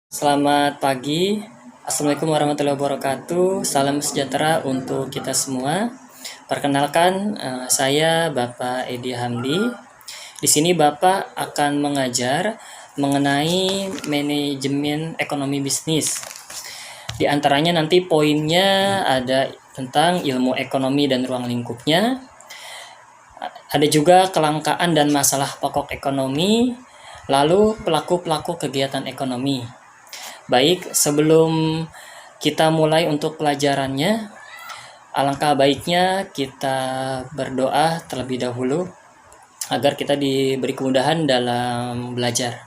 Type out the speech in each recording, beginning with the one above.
Selamat pagi, Assalamualaikum warahmatullahi wabarakatuh. Salam sejahtera untuk kita semua. Perkenalkan, saya Bapak Edi Hamdi. Di sini Bapak akan mengajar mengenai manajemen ekonomi bisnis. Di antaranya nanti poinnya ada tentang ilmu ekonomi dan ruang lingkupnya. Ada juga kelangkaan dan masalah pokok ekonomi, lalu pelaku-pelaku kegiatan ekonomi. Baik, sebelum kita mulai untuk pelajarannya, alangkah baiknya kita berdoa terlebih dahulu agar kita diberi kemudahan dalam belajar.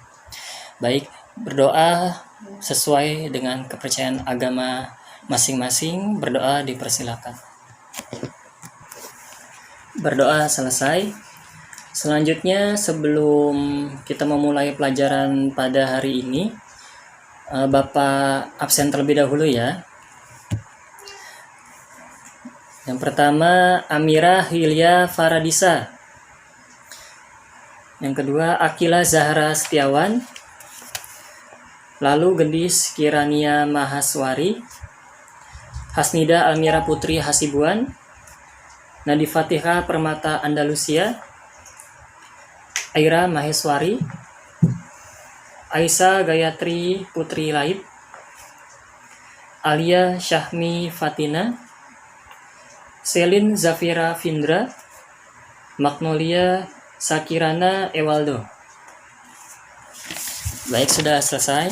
Baik, berdoa sesuai dengan kepercayaan agama masing-masing. Berdoa dipersilakan. Berdoa selesai. Selanjutnya, sebelum kita memulai pelajaran pada hari ini, Bapak absen terlebih dahulu ya. Yang pertama, Amira Hilya Faradisa. Yang kedua, Akila Zahra Setiawan. Lalu Gendis Kirania Mahaswari. Hasnida Almira Putri Hasibuan. Nadi Fatihah Permata Andalusia. Aira Maheswari. Aisyah Gayatri Putri Laib. Alia Syahmi Fatina. Selin Zafira Findra. Magnolia Sakirana Ewaldo. Baik, sudah selesai.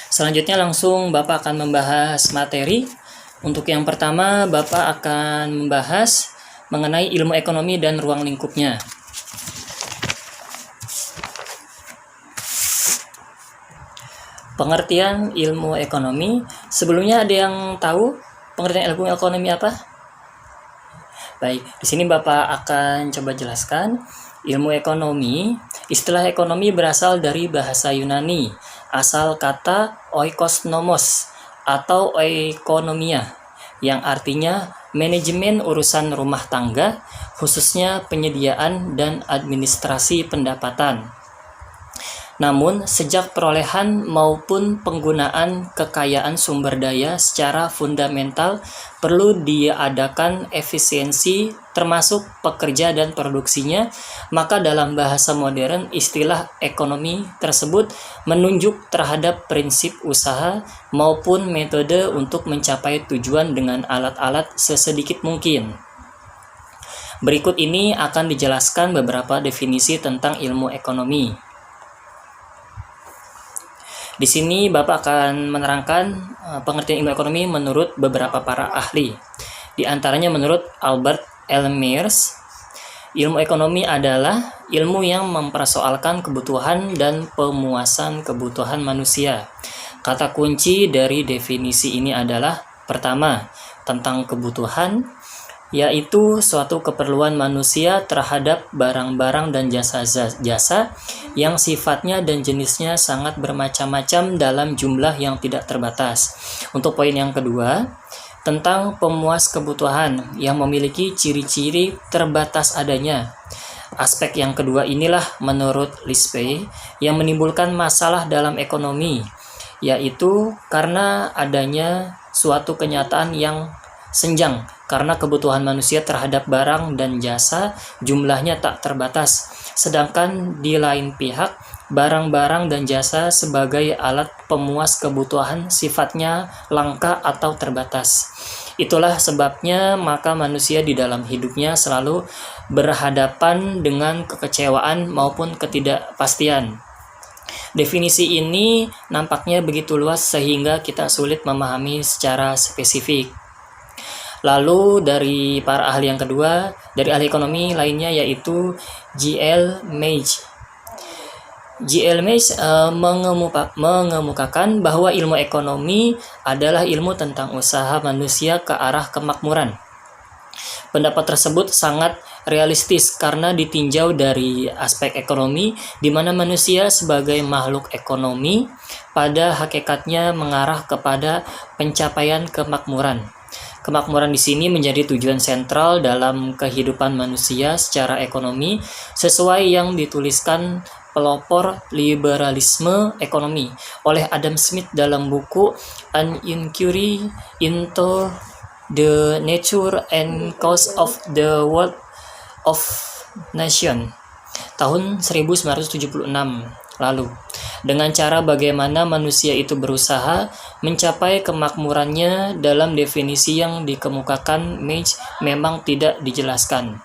Selanjutnya langsung Bapak akan membahas materi. Untuk yang pertama, Bapak akan membahas mengenai ilmu ekonomi dan ruang lingkupnya. Pengertian ilmu ekonomi. Sebelumnya ada yang tahu pengertian ilmu ekonomi apa? Baik, di sini Bapak akan coba jelaskan. Ilmu ekonomi, istilah ekonomi berasal dari bahasa Yunani, asal kata oikosnomos atau oikonomia, yang artinya manajemen urusan rumah tangga, khususnya penyediaan dan administrasi pendapatan. Namun, sejak perolehan maupun penggunaan kekayaan sumber daya secara fundamental perlu diadakan efisiensi termasuk pekerja dan produksinya, maka dalam bahasa modern istilah ekonomi tersebut menunjuk terhadap prinsip usaha maupun metode untuk mencapai tujuan dengan alat-alat sesedikit mungkin. Berikut ini akan dijelaskan beberapa definisi tentang ilmu ekonomi. Di sini Bapak akan menerangkan pengertian ilmu ekonomi menurut beberapa para ahli. Di antaranya menurut Albert Elmers, ilmu ekonomi adalah ilmu yang mempersoalkan kebutuhan dan pemuasan kebutuhan manusia. Kata kunci dari definisi ini adalah pertama, tentang kebutuhan, yaitu suatu keperluan manusia terhadap barang-barang dan jasa-jasa yang sifatnya dan jenisnya sangat bermacam-macam dalam jumlah yang tidak terbatas. Untuk poin yang kedua, tentang pemuas kebutuhan yang memiliki ciri-ciri terbatas adanya. Aspek yang kedua inilah menurut Lispey yang menimbulkan masalah dalam ekonomi, yaitu karena adanya suatu kenyataan yang senjang karena kebutuhan manusia terhadap barang dan jasa jumlahnya tak terbatas, sedangkan di lain pihak barang-barang dan jasa sebagai alat pemuas kebutuhan sifatnya langka atau terbatas. Itulah sebabnya maka manusia di dalam hidupnya selalu berhadapan dengan kekecewaan maupun ketidakpastian. Definisi ini nampaknya begitu luas sehingga kita sulit memahami secara spesifik. Lalu dari para ahli yang kedua, dari ahli ekonomi lainnya yaitu G.L. Mage. G.L. Mage mengemukakan bahwa ilmu ekonomi adalah ilmu tentang usaha manusia ke arah kemakmuran. Pendapat tersebut sangat realistis karena ditinjau dari aspek ekonomi, di mana manusia sebagai makhluk ekonomi pada hakikatnya mengarah kepada pencapaian kemakmuran. Kemakmuran di sini menjadi tujuan sentral dalam kehidupan manusia secara ekonomi, sesuai yang dituliskan pelopor liberalisme ekonomi oleh Adam Smith dalam buku An Inquiry into the Nature and Cause of the World of Nation tahun 1976 lalu, dengan cara bagaimana manusia itu berusaha mencapai kemakmurannya dalam definisi yang dikemukakan Mage memang tidak dijelaskan.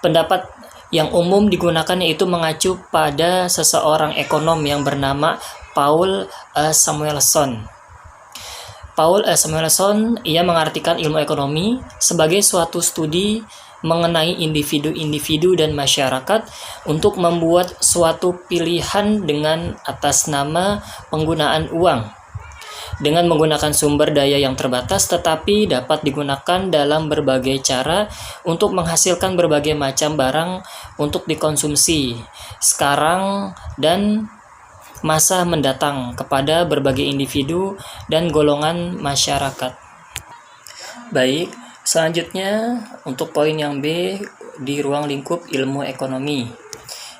Pendapat yang umum digunakan yaitu mengacu pada seseorang ekonom yang bernama Paul Samuelson. Paul Samuelson, ia mengartikan ilmu ekonomi sebagai suatu studi mengenai individu-individu dan masyarakat untuk membuat suatu pilihan dengan atas nama penggunaan uang dengan menggunakan sumber daya yang terbatas, tetapi dapat digunakan dalam berbagai cara untuk menghasilkan berbagai macam barang untuk dikonsumsi sekarang dan masa mendatang kepada berbagai individu dan golongan masyarakat. Baik, selanjutnya untuk poin yang B di ruang lingkup ilmu ekonomi.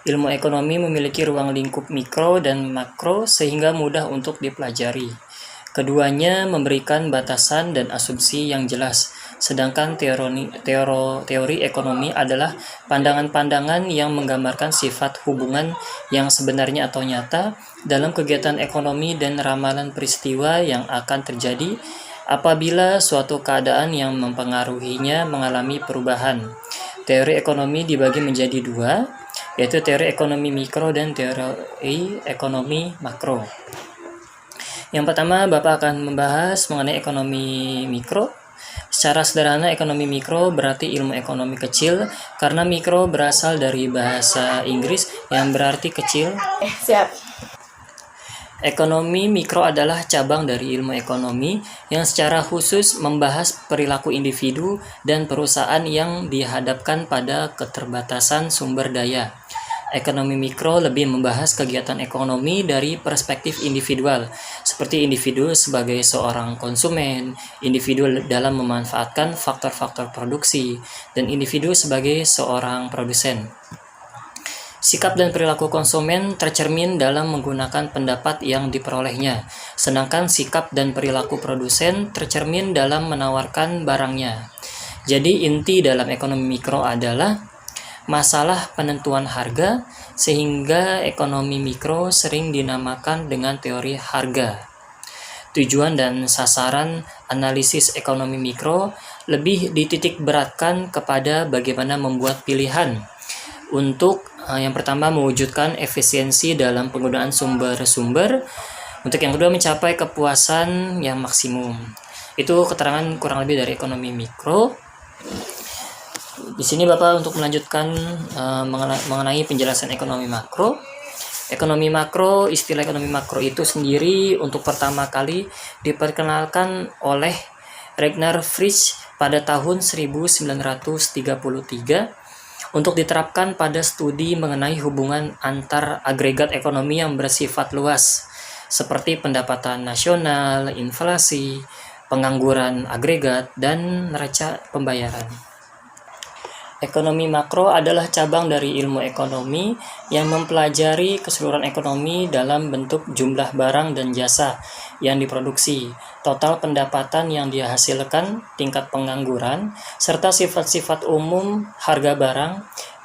Ilmu ekonomi memiliki ruang lingkup mikro dan makro sehingga mudah untuk dipelajari. Keduanya memberikan batasan dan asumsi yang jelas, sedangkan teori ekonomi adalah pandangan-pandangan yang menggambarkan sifat hubungan yang sebenarnya atau nyata dalam kegiatan ekonomi dan ramalan peristiwa yang akan terjadi apabila suatu keadaan yang mempengaruhinya mengalami perubahan. Teori ekonomi dibagi menjadi dua, yaitu teori ekonomi mikro dan teori ekonomi makro. Yang pertama, Bapak akan membahas mengenai ekonomi mikro. Secara sederhana, ekonomi mikro berarti ilmu ekonomi kecil, karena mikro berasal dari bahasa Inggris yang berarti kecil. Siap. Ekonomi mikro adalah cabang dari ilmu ekonomi yang secara khusus membahas perilaku individu dan perusahaan yang dihadapkan pada keterbatasan sumber daya. Ekonomi mikro lebih membahas kegiatan ekonomi dari perspektif individual, seperti individu sebagai seorang konsumen, individu dalam memanfaatkan faktor-faktor produksi, dan individu sebagai seorang produsen. Sikap dan perilaku konsumen tercermin dalam menggunakan pendapat yang diperolehnya, sedangkan sikap dan perilaku produsen tercermin dalam menawarkan barangnya. Jadi inti dalam ekonomi mikro adalah masalah penentuan harga, sehingga ekonomi mikro sering dinamakan dengan teori harga. Tujuan dan sasaran analisis ekonomi mikro lebih dititik beratkan kepada bagaimana membuat pilihan untuk yang pertama mewujudkan efisiensi dalam penggunaan sumber-sumber, untuk yang kedua mencapai kepuasan yang maksimum. Itu keterangan kurang lebih dari ekonomi mikro. Di sini Bapak untuk melanjutkan mengenai penjelasan ekonomi makro. Ekonomi makro, istilah ekonomi makro itu sendiri untuk pertama kali diperkenalkan oleh Ragnar Frisch pada tahun 1933 untuk diterapkan pada studi mengenai hubungan antar agregat ekonomi yang bersifat luas, seperti pendapatan nasional, inflasi, pengangguran agregat, dan neraca pembayaran. Ekonomi makro adalah cabang dari ilmu ekonomi yang mempelajari keseluruhan ekonomi dalam bentuk jumlah barang dan jasa yang diproduksi, total pendapatan yang dihasilkan, tingkat pengangguran, serta sifat-sifat umum harga barang.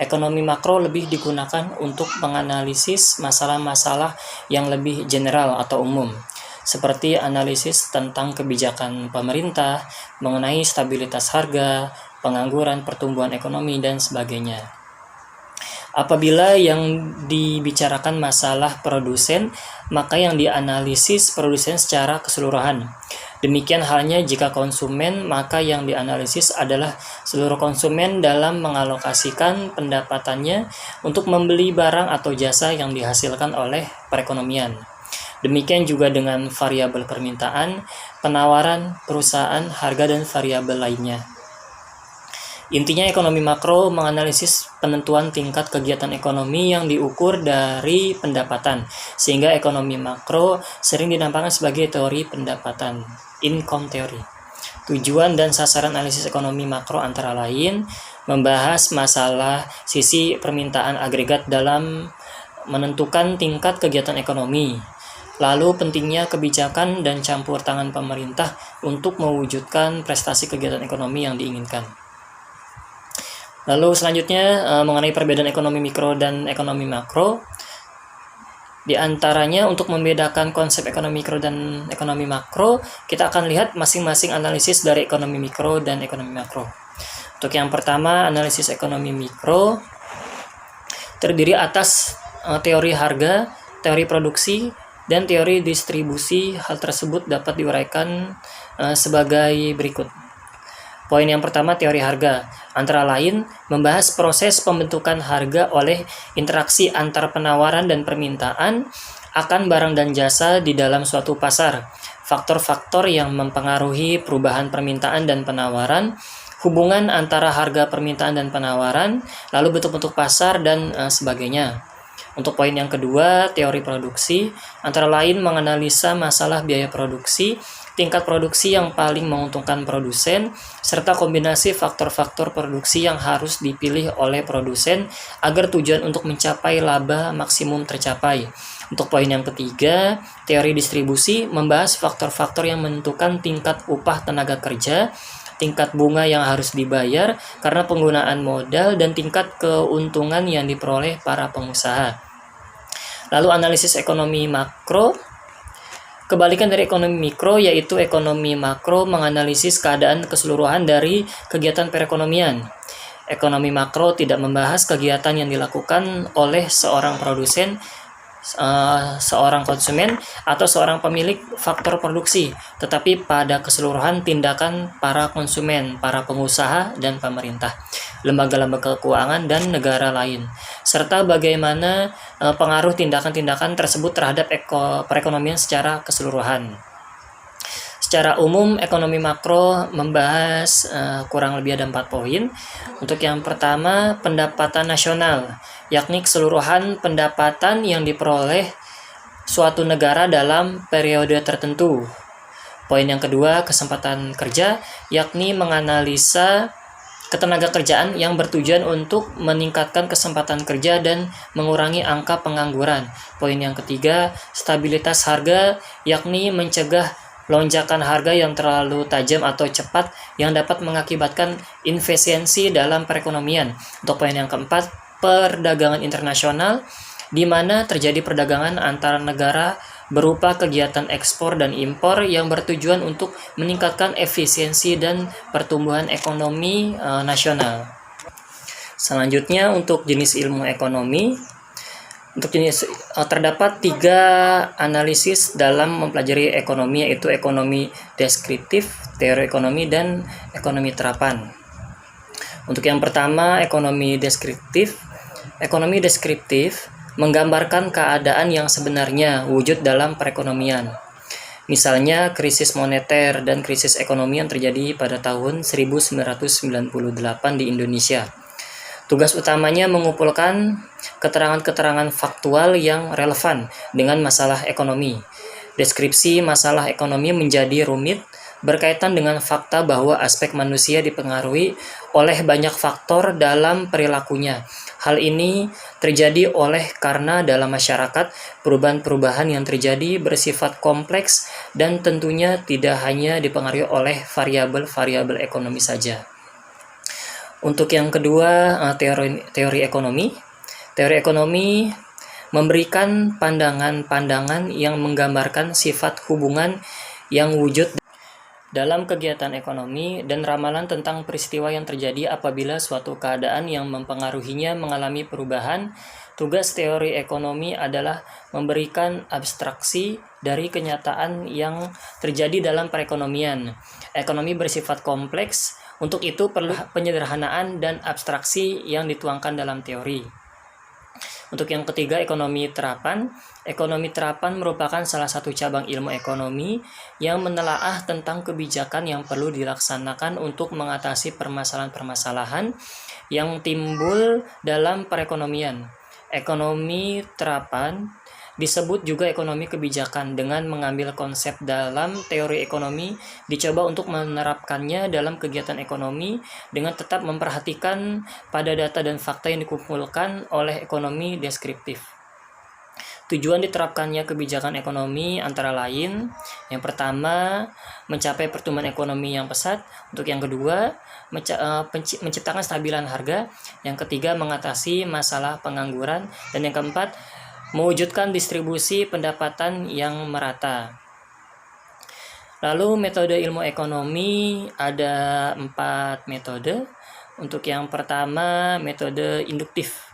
Ekonomi makro lebih digunakan untuk menganalisis masalah-masalah yang lebih general atau umum, seperti analisis tentang kebijakan pemerintah, mengenai stabilitas harga, pengangguran, pertumbuhan ekonomi, dan sebagainya. Apabila yang dibicarakan masalah produsen, maka yang dianalisis produsen secara keseluruhan. Demikian halnya jika konsumen, maka yang dianalisis adalah seluruh konsumen dalam mengalokasikan pendapatannya untuk membeli barang atau jasa yang dihasilkan oleh perekonomian. Demikian juga dengan variabel permintaan, penawaran, perusahaan, harga, dan variabel lainnya. Intinya ekonomi makro menganalisis penentuan tingkat kegiatan ekonomi yang diukur dari pendapatan, sehingga ekonomi makro sering dinampakkan sebagai teori pendapatan, income theory. Tujuan dan sasaran analisis ekonomi makro antara lain membahas masalah sisi permintaan agregat dalam menentukan tingkat kegiatan ekonomi. Lalu pentingnya kebijakan dan campur tangan pemerintah untuk mewujudkan prestasi kegiatan ekonomi yang diinginkan. Lalu selanjutnya mengenai perbedaan ekonomi mikro dan ekonomi makro. Di antaranya untuk membedakan konsep ekonomi mikro dan ekonomi makro, kita akan lihat masing-masing analisis dari ekonomi mikro dan ekonomi makro. Untuk yang pertama, analisis ekonomi mikro terdiri atas teori harga, teori produksi, dan teori distribusi. Hal tersebut dapat diuraikan sebagai berikut. Poin yang pertama, teori harga. Antara lain, membahas proses pembentukan harga oleh interaksi antar penawaran dan permintaan akan barang dan jasa di dalam suatu pasar. Faktor-faktor yang mempengaruhi perubahan permintaan dan penawaran, hubungan antara harga permintaan dan penawaran, lalu bentuk-bentuk pasar, dan sebagainya. Untuk poin yang kedua, teori produksi, antara lain menganalisa masalah biaya produksi, tingkat produksi yang paling menguntungkan produsen, serta kombinasi faktor-faktor produksi yang harus dipilih oleh produsen agar tujuan untuk mencapai laba maksimum tercapai. Untuk poin yang ketiga, teori distribusi membahas faktor-faktor yang menentukan tingkat upah tenaga kerja, tingkat bunga yang harus dibayar karena penggunaan modal, dan tingkat keuntungan yang diperoleh para pengusaha. Lalu analisis ekonomi makro. Kebalikan dari ekonomi mikro, yaitu ekonomi makro menganalisis keadaan keseluruhan dari kegiatan perekonomian. Ekonomi makro tidak membahas kegiatan yang dilakukan oleh seorang produsen, seorang konsumen, atau seorang pemilik faktor produksi, tetapi pada keseluruhan tindakan para konsumen, para pengusaha, dan pemerintah, lembaga-lembaga keuangan, dan negara lain, serta bagaimana pengaruh tindakan-tindakan tersebut terhadap perekonomian secara keseluruhan. Secara umum, ekonomi makro membahas kurang lebih ada 4 poin. Untuk yang pertama, pendapatan nasional, yakni keseluruhan pendapatan yang diperoleh suatu negara dalam periode tertentu. Poin yang kedua, kesempatan kerja, yakni menganalisa ketenagakerjaan yang bertujuan untuk meningkatkan kesempatan kerja dan mengurangi angka pengangguran. Poin yang ketiga, stabilitas harga, yakni mencegah lonjakan harga yang terlalu tajam atau cepat yang dapat mengakibatkan inefisiensi dalam perekonomian. Untuk poin yang keempat, perdagangan internasional, di mana terjadi perdagangan antar negara berupa kegiatan ekspor dan impor yang bertujuan untuk meningkatkan efisiensi dan pertumbuhan ekonomi nasional. Selanjutnya, untuk jenis ilmu ekonomi, terdapat 3 analisis dalam mempelajari ekonomi, yaitu ekonomi deskriptif, teori ekonomi, dan ekonomi terapan. Untuk yang pertama, ekonomi deskriptif. Ekonomi deskriptif menggambarkan keadaan yang sebenarnya wujud dalam perekonomian. Misalnya krisis moneter dan krisis ekonomi yang terjadi pada tahun 1998 di Indonesia. Tugas utamanya mengumpulkan keterangan-keterangan faktual yang relevan dengan masalah ekonomi. Deskripsi masalah ekonomi menjadi rumit berkaitan dengan fakta bahwa aspek manusia dipengaruhi oleh banyak faktor dalam perilakunya. Hal ini terjadi karena dalam masyarakat perubahan-perubahan yang terjadi bersifat kompleks dan tentunya tidak hanya dipengaruhi oleh variabel-variabel ekonomi saja. Untuk yang kedua, teori ekonomi. Teori ekonomi memberikan pandangan-pandangan yang menggambarkan sifat hubungan yang wujud dalam kegiatan ekonomi dan ramalan tentang peristiwa yang terjadi apabila suatu keadaan yang mempengaruhinya mengalami perubahan. Tugas teori ekonomi adalah memberikan abstraksi dari kenyataan yang terjadi dalam perekonomian. Ekonomi bersifat kompleks, untuk itu perlu penyederhanaan dan abstraksi yang dituangkan dalam teori. Untuk yang ketiga, ekonomi terapan. Ekonomi terapan merupakan salah satu cabang ilmu ekonomi yang menelaah tentang kebijakan yang perlu dilaksanakan untuk mengatasi permasalahan-permasalahan yang timbul dalam perekonomian. Ekonomi terapan disebut juga ekonomi kebijakan. Dengan mengambil konsep dalam teori ekonomi, dicoba untuk menerapkannya dalam kegiatan ekonomi dengan tetap memperhatikan pada data dan fakta yang dikumpulkan oleh ekonomi deskriptif. Tujuan diterapkannya kebijakan ekonomi antara lain, yang pertama, mencapai pertumbuhan ekonomi yang pesat. Untuk yang kedua, menciptakan stabilan harga. Yang ketiga, mengatasi masalah pengangguran. Dan yang keempat, mewujudkan distribusi pendapatan yang merata. Lalu metode ilmu ekonomi ada 4 metode. Untuk yang pertama, metode induktif.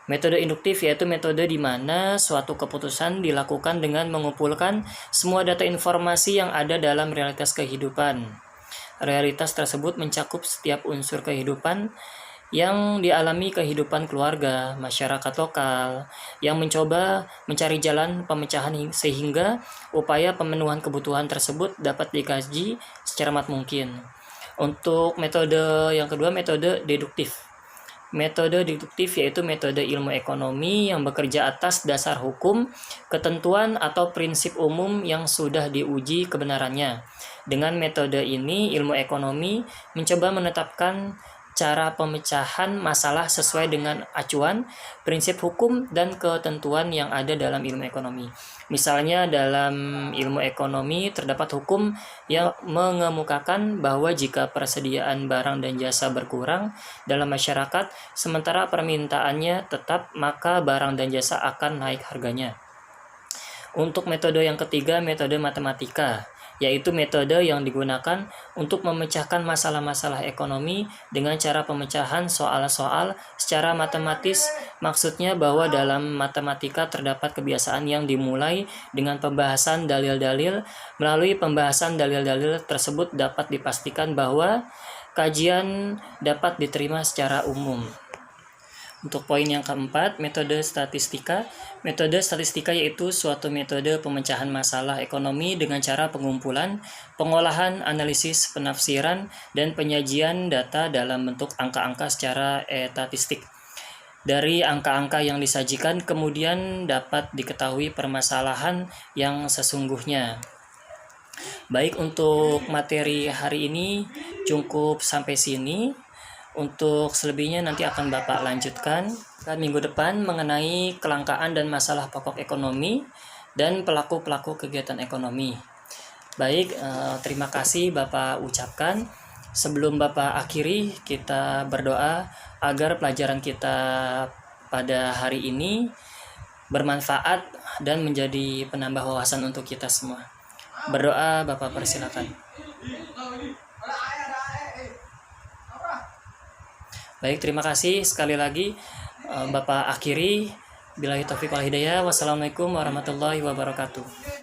Metode induktif yaitu metode di mana suatu keputusan dilakukan dengan mengumpulkan semua data informasi yang ada dalam realitas kehidupan. Realitas tersebut mencakup setiap unsur kehidupan yang dialami kehidupan keluarga, masyarakat lokal, yang mencoba mencari jalan pemecahan sehingga upaya pemenuhan kebutuhan tersebut dapat dikaji secara mungkin. Untuk metode yang kedua, metode deduktif. Metode deduktif yaitu metode ilmu ekonomi yang bekerja atas dasar hukum, ketentuan atau prinsip umum yang sudah diuji kebenarannya. Dengan metode ini, ilmu ekonomi mencoba menetapkan cara pemecahan masalah sesuai dengan acuan, prinsip hukum, dan ketentuan yang ada dalam ilmu ekonomi. Misalnya dalam ilmu ekonomi terdapat hukum yang mengemukakan bahwa jika persediaan barang dan jasa berkurang dalam masyarakat, sementara permintaannya tetap, maka barang dan jasa akan naik harganya. Untuk metode yang ketiga, metode matematika, yaitu metode yang digunakan untuk memecahkan masalah-masalah ekonomi dengan cara pemecahan soal-soal secara matematis. Maksudnya bahwa dalam matematika terdapat kebiasaan yang dimulai dengan pembahasan dalil-dalil. Melalui pembahasan dalil-dalil tersebut dapat dipastikan bahwa kajian dapat diterima secara umum. Untuk poin yang keempat, metode statistika. Metode statistika yaitu suatu metode pemecahan masalah ekonomi dengan cara pengumpulan, pengolahan, analisis, penafsiran, dan penyajian data dalam bentuk angka-angka secara estatistik. Dari angka-angka yang disajikan kemudian dapat diketahui permasalahan yang sesungguhnya. Baik, untuk materi hari ini cukup sampai sini. Untuk selebihnya nanti akan Bapak lanjutkan minggu depan mengenai kelangkaan dan masalah pokok ekonomi dan pelaku-pelaku kegiatan ekonomi. Baik, terima kasih Bapak ucapkan. Sebelum Bapak akhiri, kita berdoa agar pelajaran kita pada hari ini bermanfaat dan menjadi penambah wawasan untuk kita semua. Berdoa, Bapak persilakan. Baik, terima kasih sekali lagi. Bapak akhiri. Billahi taufiq wal hidayah. Wassalamualaikum warahmatullahi wabarakatuh.